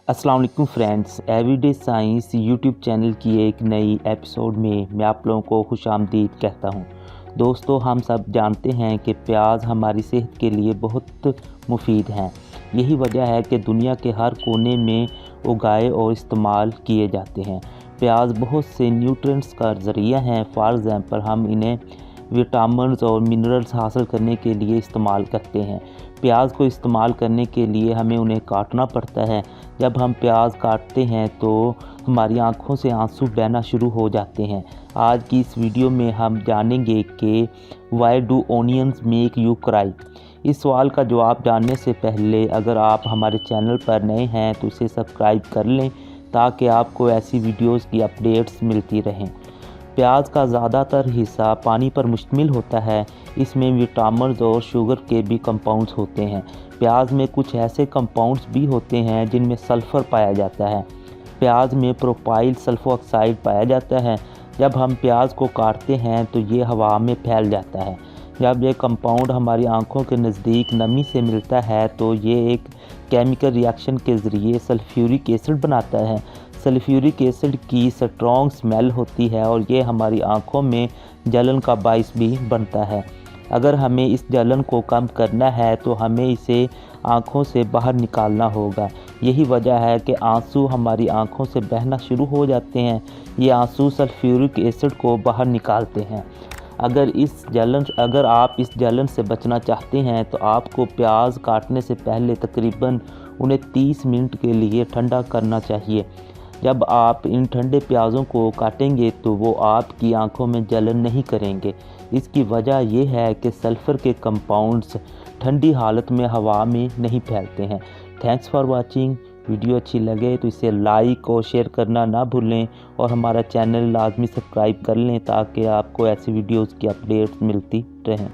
अस्सलाम वालेकुम friends, everyday science YouTube channel की एक नई एपिसोड में मैं आप लोगों को खुशामदीद कहता हूं। दोस्तों, हम सब जानते हैं कि प्याज हमारी सेहत के लिए बहुत मुफीद हैं। यही वजह है कि दुनिया के हर कोने में उगाए और इस्तेमाल किए जाते हैं। प्याज बहुत से न्यूट्रिएंट्स का ज़रिया हैं। फॉर एग्ज़ाम्पल, हम इन्हें विटामिन्स और मिनरल्स हासिल करने के लिए इस्तेमाल करते हैं। प्याज को इस्तेमाल करने के लिए हमें उन्हें काटना पड़ता है। जब हम प्याज काटते हैं तो हमारी आंखों से आंसू बहना शुरू हो जाते हैं। आज की इस वीडियो में हम जानेंगे कि why do onions make you cry. इस सवाल का जवाब जानने से पहले अगर आप हमारे चैनल पर नए हैं तो इसे सब्सक्राइब कर लें ताकि आपको ऐसी वीडियोस की अपडेट्स मिलती रहें। प्याज का ज़्यादातर हिस्सा पानी पर मुश्तमिल होता है। इसमें विटामिन्स और शुगर के भी कंपाउंड्स होते हैं। प्याज में कुछ ऐसे कंपाउंड्स भी होते हैं जिनमें सल्फ़र पाया जाता है। प्याज में प्रोपाइल सल्फोक्साइड पाया जाता है। जब हम प्याज को काटते हैं तो ये हवा में फैल जाता है। जब ये कंपाउंड हमारी आंखों के नज़दीक नमी से मिलता है तो ये एक केमिकल रिएक्शन के ज़रिए सल्फ्यूरिक एसिड बनाता है। सल्फ्यूरिक एसिड की स्ट्रॉन्ग स्मेल होती है और ये हमारी आंखों में जलन का बाइस भी बनता है। अगर हमें इस जलन को कम करना है तो हमें इसे आंखों से बाहर निकालना होगा। यही वजह है कि आंसू हमारी आंखों से बहना शुरू हो जाते हैं। ये आंसू सल्फ्यूरिक एसिड को बाहर निकालते हैं। अगर आप इस जलन से बचना चाहते हैं तो आपको प्याज काटने से पहले तकरीबन उन्हें 30 मिनट के लिए ठंडा करना चाहिए। जब आप इन ठंडे प्याज़ों को काटेंगे तो वो आपकी आंखों में जलन नहीं करेंगे। इसकी वजह यह है कि सल्फ़र के कंपाउंड्स ठंडी हालत में हवा में नहीं फैलते हैं। Thanks for watching. वीडियो अच्छी लगे तो इसे लाइक और शेयर करना ना भूलें और हमारा चैनल लाजमी सब्सक्राइब कर लें ताकि आपको ऐसी वीडियोज़ की अपडेट्स मिलती रहें।